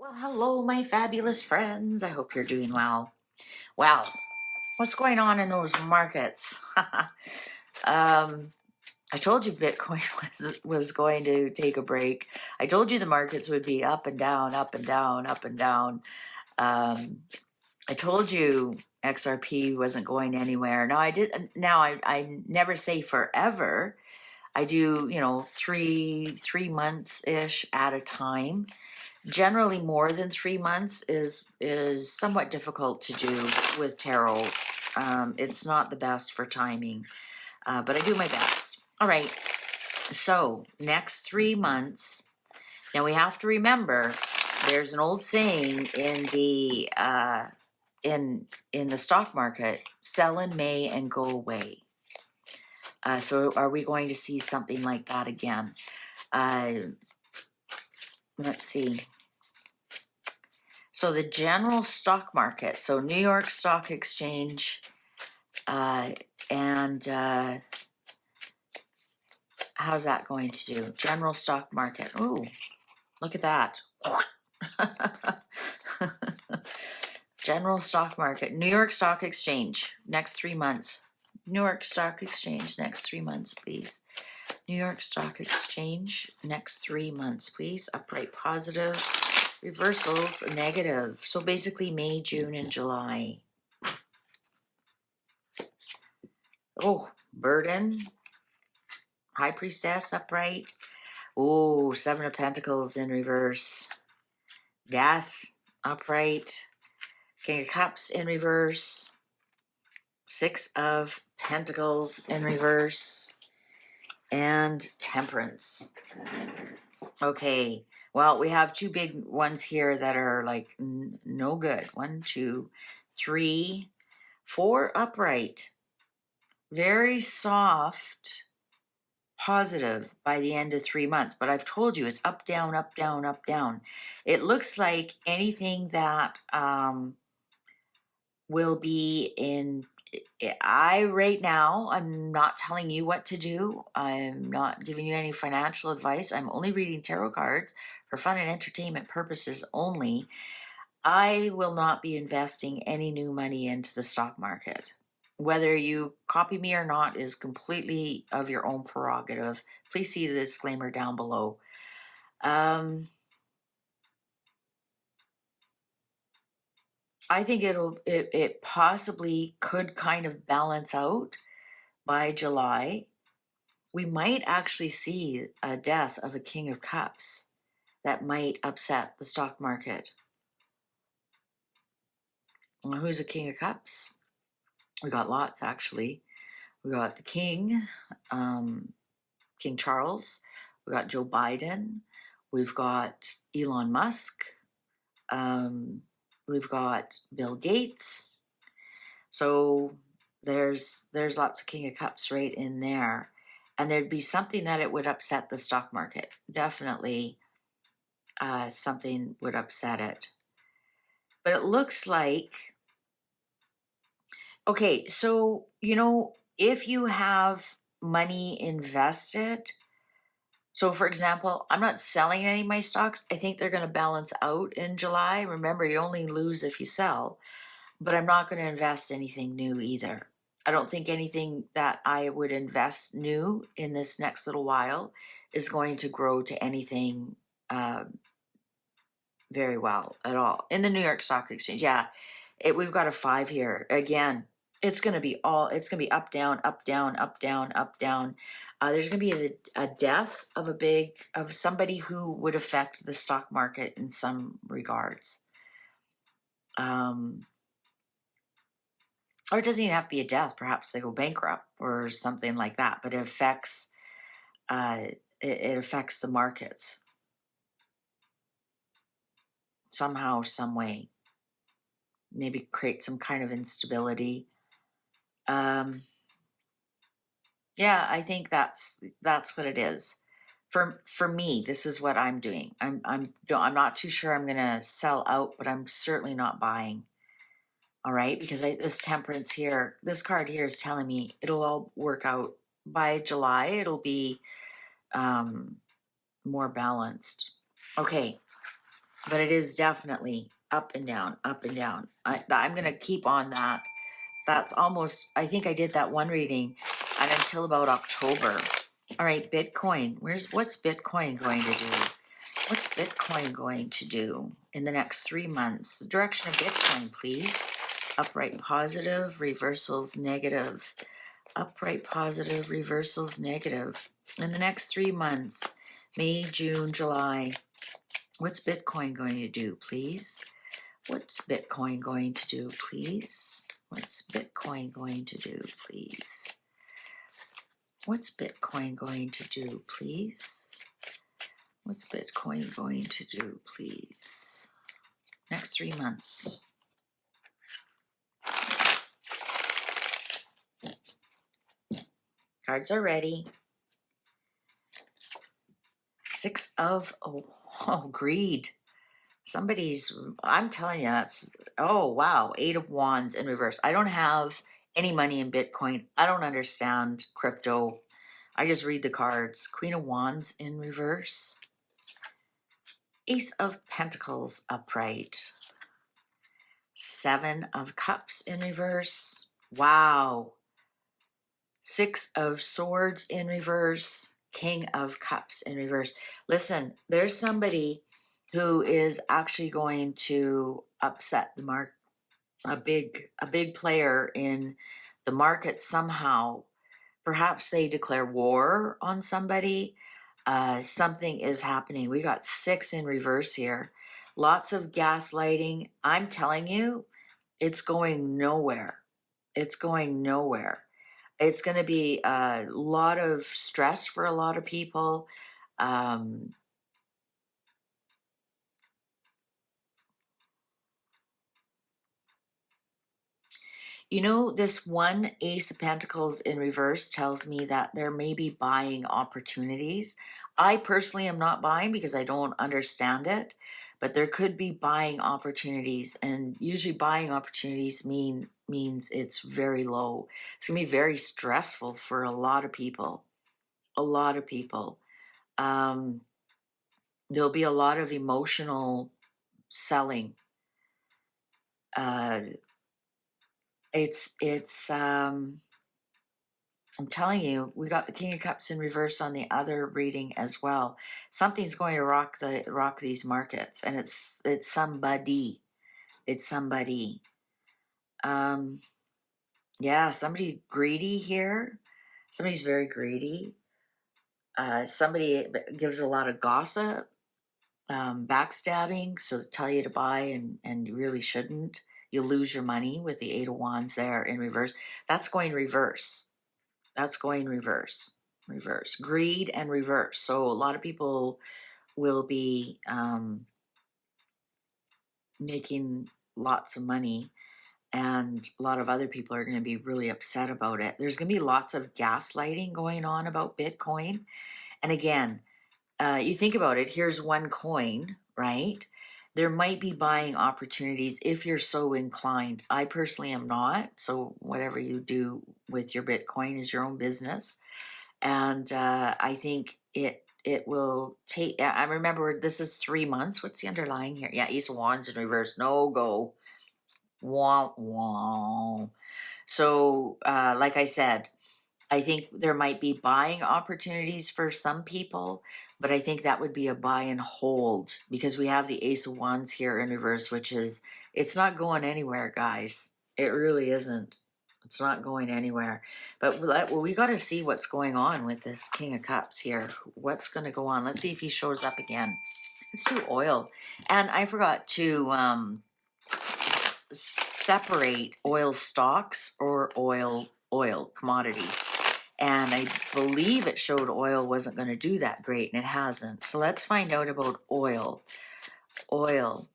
Well, hello, my fabulous friends. I hope you're doing well. Well, what's going on in those markets? um, I told you Bitcoin was going to take a break. I told you the markets would be up and down, up and down, up and down. I told you XRP wasn't going anywhere. Now I did. Now I never say forever. I do, 3 months ish at a time. Generally, more than 3 months is somewhat difficult to do with tarot. It's not the best for timing, but I do my best. All right. So next 3 months. Now we have to remember, there's an old saying in the in the stock market: sell in May and go away. So are we going to see something like that again? Let's see. So the general stock market, so New York Stock Exchange, and how's that going to do? General stock market. Ooh, look at that. General stock market, New York Stock Exchange, next 3 months. New York Stock Exchange, next 3 months, please. New York Stock Exchange, next 3 months, please. Upright positive, reversals negative. So basically May, June, and July. Oh, burden, High Priestess upright. Oh, Seven of Pentacles in reverse. Death upright. King of Cups in reverse. Six of Pentacles in reverse. And Temperance. Okay, well, we have two big ones here that are like no good. 1, 2, 3, 4 upright. Very soft, positive by the end of 3 months. But I've told you it's up, down, up, down, up, down. It looks like anything that will be in... right now, I'm not telling you what to do. I'm not giving you any financial advice. I'm only reading tarot cards for fun and entertainment purposes only. I will not be investing any new money into the stock market. Whether you copy me or not is completely of your own prerogative. Please see the disclaimer down below. I think it possibly could kind of balance out by July. We might actually see a death of a King of Cups that might upset the stock market. Well, who's a King of Cups? We got lots, actually. We got the King, King Charles. We got Joe Biden. We've got Elon Musk. We've got Bill Gates. So there's lots of King of Cups right in there. And there'd be something that it would upset the stock market. Definitely something would upset it. But it looks like... Okay, so, if you have money invested... So, for example, I'm not selling any of my stocks. I think they're going to balance out in July. Remember, you only lose if you sell. But I'm not going to invest anything new either. I don't think anything that I would invest new in this next little while is going to grow to anything very well at all. In the New York Stock Exchange, yeah, we've got a 5 here. Again, it's going to be up, down, up, down, up, down, up, down. There's going to be a death of somebody who would affect the stock market in some regards. Or it doesn't even have to be a death. Perhaps they go bankrupt or something like that. But it affects the markets somehow, some way. Maybe create some kind of instability. Yeah, I think that's what it is. For me, this is what I'm doing. I'm not too sure I'm gonna sell out, but I'm certainly not buying. All right, because this Temperance here, this card here is telling me it'll all work out by July. It'll be more balanced. Okay, but it is definitely up and down, up and down. I'm going to keep on that. That's almost, I think I did that one reading and until about October. All right, Bitcoin. What's Bitcoin going to do? What's Bitcoin going to do in the next 3 months? The direction of Bitcoin, please. Upright positive, reversals negative. Upright positive, reversals negative. In the next 3 months, May, June, July. What's Bitcoin going to do, please? What's Bitcoin going to do, please? What's Bitcoin going to do, please? What's Bitcoin going to do, please? What's Bitcoin going to do, please? Next 3 months. Cards are ready. Six of, greed. I'm telling you, that's, oh, wow. 8 of Wands in reverse. I don't have any money in Bitcoin. I don't understand crypto. I just read the cards. Queen of Wands in reverse. Ace of Pentacles upright. 7 of Cups in reverse. Wow. 6 of Swords in reverse. King of Cups in reverse. Listen, there's somebody who is actually going to upset the market. A big player in the market somehow. Perhaps they declare war on somebody. Something is happening. We got 6 in reverse here. Lots of gaslighting. I'm telling you, it's going nowhere. It's going nowhere. It's going to be a lot of stress for a lot of people. You know, this one Ace of Pentacles in reverse tells me that there may be buying opportunities. I personally am not buying because I don't understand it, but there could be buying opportunities, and usually buying opportunities means it's very low. It's gonna be very stressful for a lot of people. A lot of people. There'll be a lot of emotional selling. I'm telling you, we got the King of Cups in reverse on the other reading as well. Something's going to rock these markets, and it's somebody. It's somebody. Yeah, somebody greedy here. Somebody's very greedy. Somebody gives a lot of gossip, backstabbing, so tell you to buy and you really shouldn't. You'll lose your money with the 8 of Wands there in reverse. That's going reverse. That's going reverse. Greed and reverse. So a lot of people will be making lots of money, and a lot of other people are going to be really upset about it. There's going to be lots of gaslighting going on about Bitcoin. And again, you think about it, here's one coin, right? There might be buying opportunities if you're so inclined. I personally am not. So whatever you do with your Bitcoin is your own business. And I think it will take, I remember this is 3 months. What's the underlying here? Yeah, Ace of Wands in reverse. No go. Wah, wah. So like I said, I think there might be buying opportunities for some people, but I think that would be a buy and hold because we have the Ace of Wands here in reverse, which is, it's not going anywhere, guys. It really isn't. It's not going anywhere. But we got to see what's going on with this King of Cups here. What's going to go on? Let's see if he shows up again. Let's do oil. And I forgot to separate oil stocks or oil commodity. And I believe it showed oil wasn't going to do that great, and it hasn't. So let's find out about oil. Oil,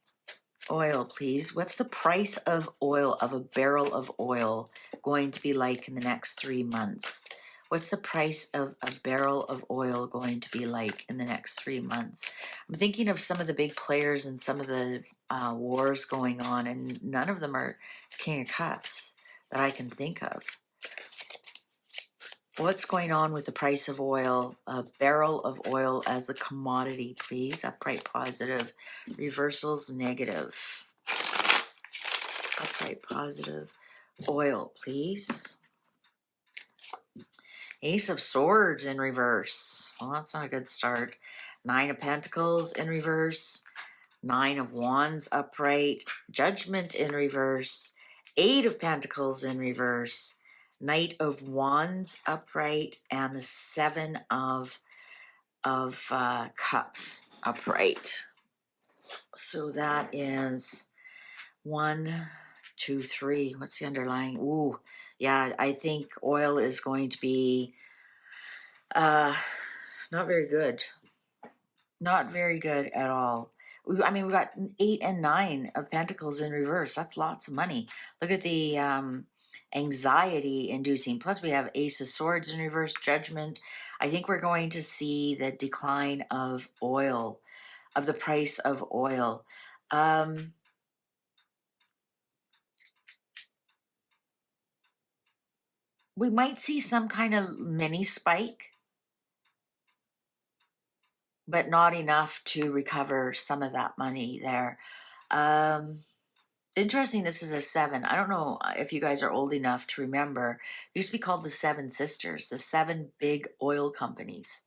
please. What's the price of oil, of a barrel of oil, going to be like in the next 3 months? What's the price of a barrel of oil going to be like in the next 3 months? I'm thinking of some of the big players and some of the wars going on, and none of them are King of Cups that I can think of. What's going on with the price of oil? A barrel of oil as a commodity, please. Upright positive. Reversals negative. Upright positive. Oil, please. Ace of Swords in reverse. Well, that's not a good start. Nine of Pentacles in reverse. Nine of Wands upright. Judgment in reverse. Eight of Pentacles in reverse. Knight of Wands upright. And the Seven of Cups upright. So that is 1, 2, 3. What's the underlying? Ooh, yeah, I think oil is going to be not very good. Not very good at all. I mean, we've got 8 and 9 of Pentacles in reverse. That's lots of money. Look at the anxiety inducing. Plus, we have Ace of Swords in reverse, Judgment. I think we're going to see the decline of oil, of the price of oil. We might see some kind of mini spike, but not enough to recover some of that money there. Interesting, this is a 7. I don't know if you guys are old enough to remember. It used to be called the Seven Sisters, the 7 big oil companies.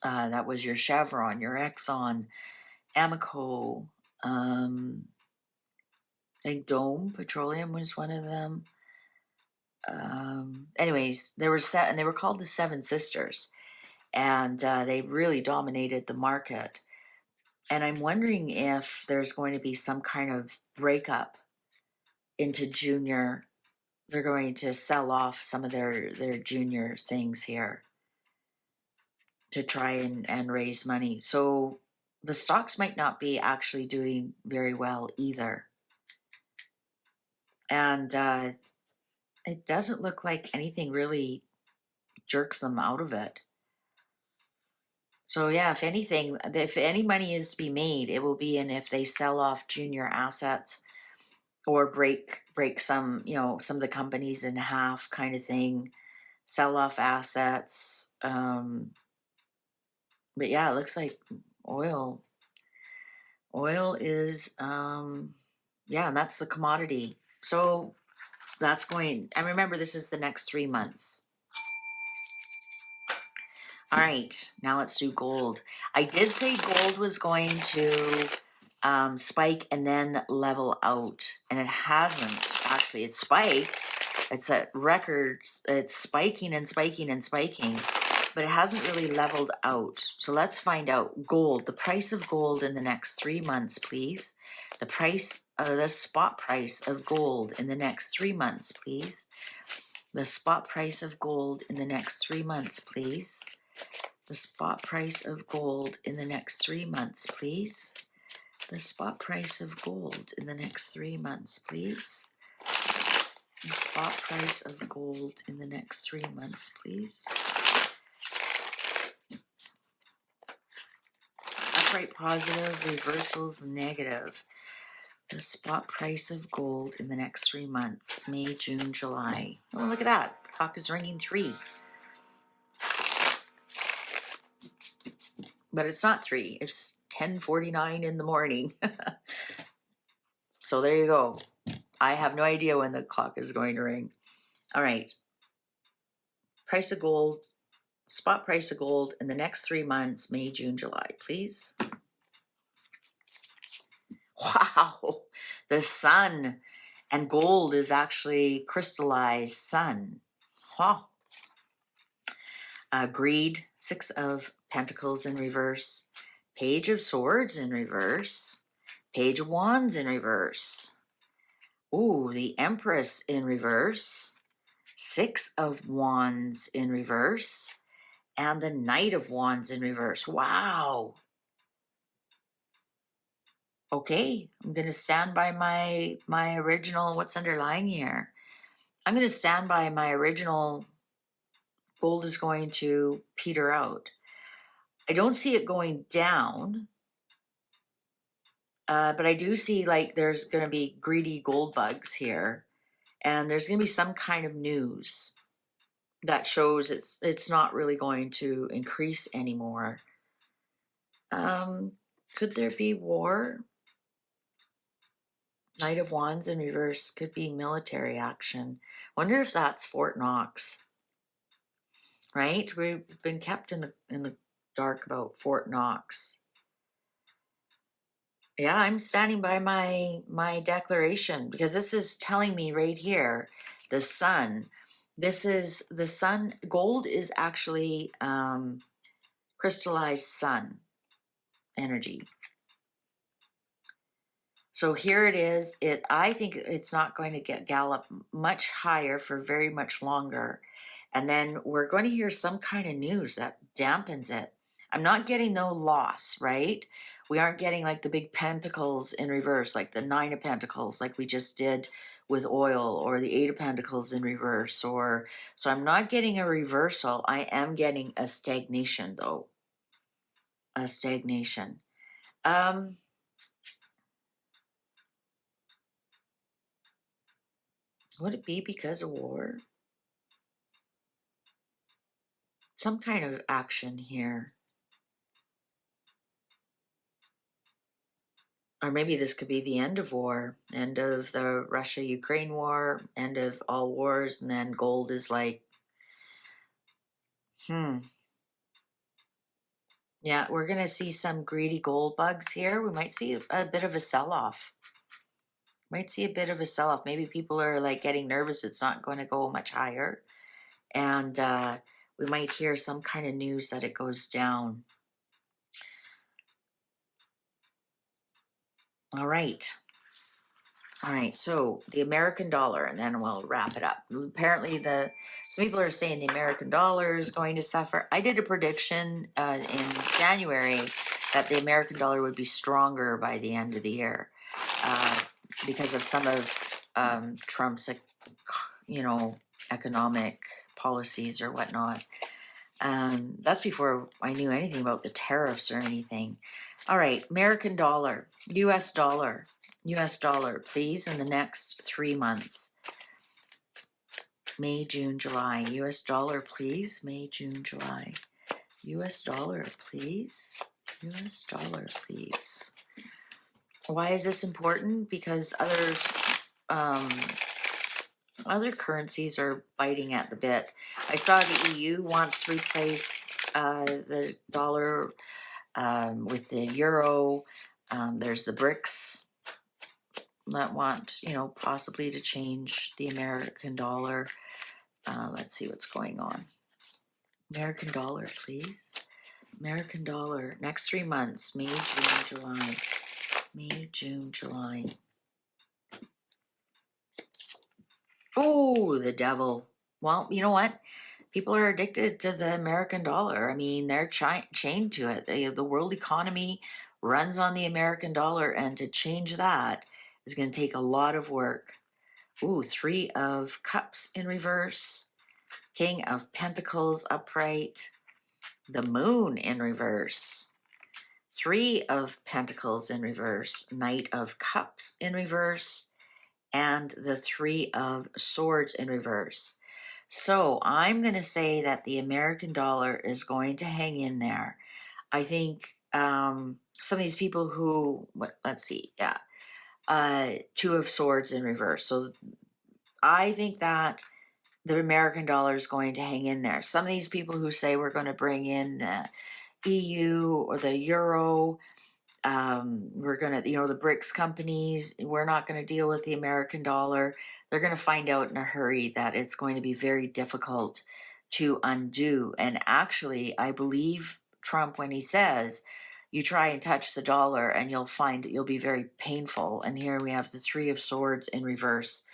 That was your Chevron, your Exxon, Amoco, I think Dome Petroleum was one of them. Anyways, they were set, and they were called the Seven Sisters, and they really dominated the market. And I'm wondering if there's going to be some kind of breakup into junior. They're going to sell off some of their junior things here to try and raise money. So the stocks might not be actually doing very well either. And it doesn't look like anything really jerks them out of it. So yeah, if anything, if any money is to be made, it will be in if they sell off junior assets or break some, some of the companies in half kind of thing, sell off assets. But yeah, it looks like oil is, yeah, and that's the commodity. So that's going, and remember, this is the next 3 months. All right, now let's do gold. I did say gold was going to spike and then level out, and it hasn't actually. It's spiked. It's at records. It's spiking and spiking and spiking, but it hasn't really leveled out. So let's find out. Gold, the price of gold in the next 3 months, please. The price, the spot price of gold in the next 3 months, please. The spot price of gold in the next 3 months, please. The spot price of gold in the next 3 months, please. The spot price of gold in the next 3 months, please. The spot price of gold in the next 3 months, please. Upright positive, reversals negative. The spot price of gold in the next 3 months, May, June, July. Oh, look at that. The clock is ringing 3. But it's not 3. It's 10:49 in the morning. So there you go. I have no idea when the clock is going to ring. All right. Price of gold, spot price of gold in the next 3 months, May, June, July, please. Wow. The sun, and gold is actually crystallized sun. Huh. Greed, 6 of Pentacles in reverse, Page of Swords in reverse, Page of Wands in reverse. Ooh, the Empress in reverse, 6 of Wands in reverse, and the Knight of Wands in reverse. Wow. Okay, I'm going to stand by my original, what's underlying here. I'm going to stand by my original. Gold is going to peter out. I don't see it going down, but I do see like there's going to be greedy gold bugs here, and there's going to be some kind of news. that shows it's not really going to increase anymore. Could there be war? Knight of Wands in reverse could be military action. Wonder if that's Fort Knox. Right? We've been kept in the dark about Fort Knox. Yeah, I'm standing by my declaration because this is telling me right here, the sun. This is the sun. Gold is actually crystallized sun energy. So here it is. I think it's not going to gallop much higher for very much longer. And then we're going to hear some kind of news that dampens it. I'm not getting no loss, right? We aren't getting like the big pentacles in reverse, like the 9 of pentacles, like we just did with oil, or the 8 of pentacles in reverse, or so I'm not getting a reversal. I am getting a stagnation though. A stagnation. Would it be because of war? Some kind of action here. Or maybe this could be the end of war, end of the Russia-Ukraine war, end of all wars, and then gold is like, yeah, we're going to see some greedy gold bugs here. We might see a bit of a sell-off. Might see a bit of a sell-off. Maybe people are like getting nervous it's not going to go much higher. And we might hear some kind of news that it goes down. All right. All right, so the American dollar, and then we'll wrap it up. Apparently, some people are saying the American dollar is going to suffer. I did a prediction in January that the American dollar would be stronger by the end of the year because of some of Trump's, economic policies or whatnot. That's before I knew anything about the tariffs or anything. All right, American dollar, US dollar. US dollar, please, in the next 3 months. May, June, July. US dollar, please. May, June, July. US dollar, please. US dollar, please. Why is this important? Because other currencies are biting at the bit. I saw the EU wants to replace the dollar with the euro. There's the BRICS that want, possibly to change the American dollar. Let's see what's going on. American dollar, please. American dollar. Next 3 months, May, June, July. May, June, July. Oh, the devil. Well, you know what? People are addicted to the American dollar. I mean, they're chained to it. The world economy runs on the American dollar, and to change that is going to take a lot of work. Ooh, 3 of Cups in reverse. King of Pentacles upright. The Moon in reverse. 3 of Pentacles in reverse. Knight of Cups in reverse. And the 3 of Swords in reverse. So I'm going to say that the American dollar is going to hang in there. I think some of these people who, let's see, 2 of Swords in reverse. So I think that the American dollar is going to hang in there. Some of these people who say we're going to bring in the EU or the euro, we're going to, the BRICS companies, we're not going to deal with the American dollar. They're going to find out in a hurry that it's going to be very difficult to undo. And actually, I believe Trump when he says, you try and touch the dollar and you'll find you'll be very painful. And here we have the 3 of Swords in reverse.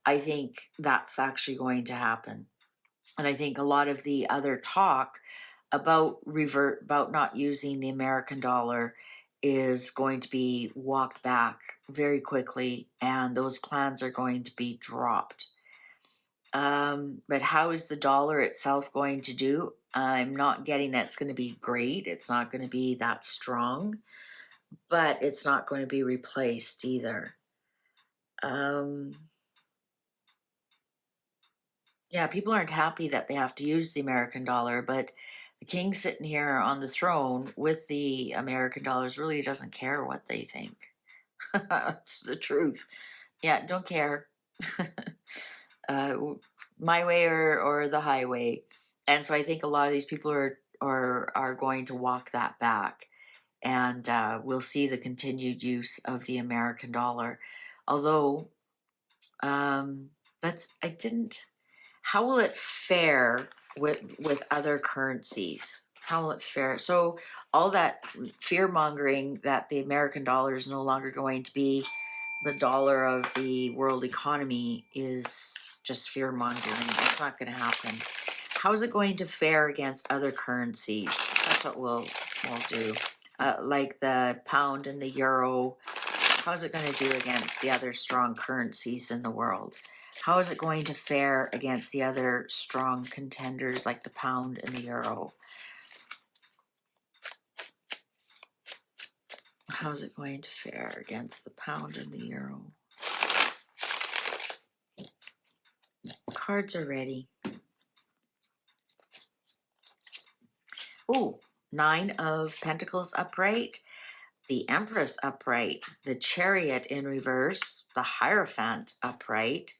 I think that's actually going to happen. And I think a lot of the other talk about not using the American dollar is going to be walked back very quickly, and those plans are going to be dropped. But how is the dollar itself going to do? I'm not getting that's going to be great. It's not going to be that strong, but it's not going to be replaced either. Yeah, people aren't happy that they have to use the American dollar, but the king sitting here on the throne with the American dollars really doesn't care what they think. That's the truth. Yeah, don't care. uh, my way or the highway. And so I think a lot of these people are going to walk that back, and we'll see the continued use of the American dollar. Although, that's I didn't. How will it fare with other currencies? How will it fare? So all that fear mongering that the American dollar is no longer going to be the dollar of the world economy is just fear mongering. That's not going to happen. How is it going to fare against other currencies? That's what we'll do. Like the pound and the euro. How's it going to do against the other strong currencies in the world? How is it going to fare against the other strong contenders like the pound and the euro? How is it going to fare against the pound and the euro? Cards are ready. Oh, 9 of Pentacles upright, the Empress upright, the Chariot in reverse, the Hierophant upright,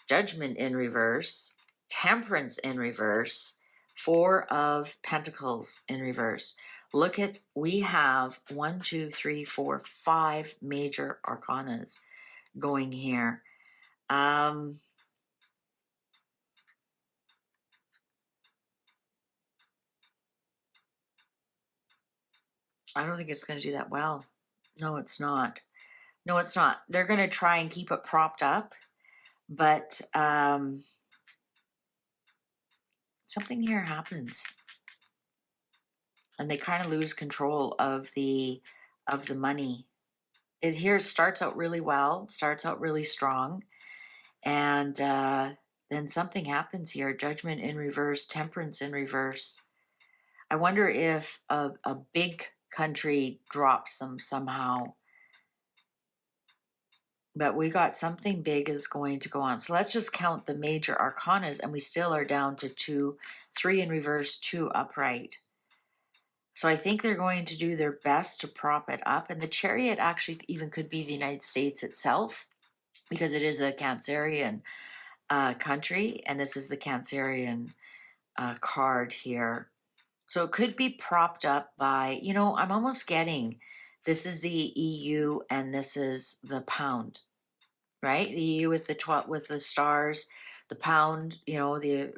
Judgment in reverse, Temperance in reverse, 4 of Pentacles in reverse. Look at, we have 1, 2, 3, 4, 5 major arcanas going here. I don't think it's going to do that well. No, it's not. No, it's not. They're going to try and keep it propped up, but something here happens, and they kind of lose control of the money. It here starts out really well, starts out really strong, and then something happens here. Judgment in reverse, Temperance in reverse. I wonder if a big country drops them somehow. But we got something big is going to go on. So let's just count the major arcanas, and we still are down to 2, 3 in reverse, 2 upright. So I think they're going to do their best to prop it up. And the Chariot actually even could be the United States itself, because it is a Cancerian country, and this is the Cancerian card here. So it could be propped up by, you know, I'm almost getting, this is the EU and this is the pound, right? The EU with the 12, with the stars, the pound, you know, the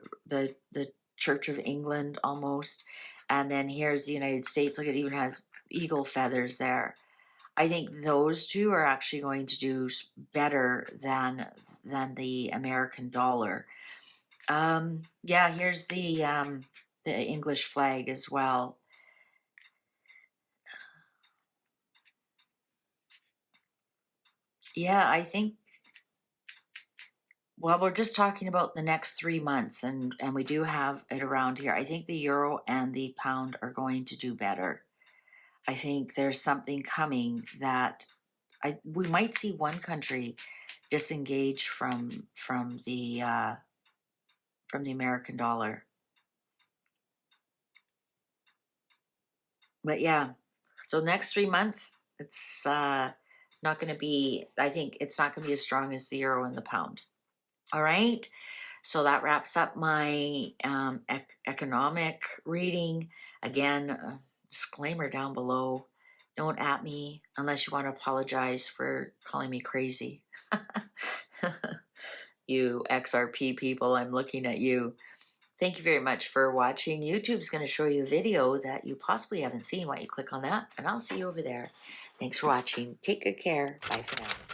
Church of England almost, and then here's the United States. Look, it even has eagle feathers there. I think those two are actually going to do better than the American dollar. Yeah, here's the English flag as well. Yeah, I think, well, we're just talking about the next 3 months, and we do have it around here. I think the euro and the pound are going to do better. I think there's something coming that we might see one country disengage from the American dollar. But yeah, so next 3 months, it's not going to be, I think it's not going to be as strong as the euro and the pound. All right. So that wraps up my economic reading. Again, disclaimer down below. Don't at me unless you want to apologize for calling me crazy. You XRP people, I'm looking at you. Thank you very much for watching. YouTube's going to show you a video that you possibly haven't seen. Why don't you click on that, and I'll see you over there. Thanks for watching. Take good care. Bye for now.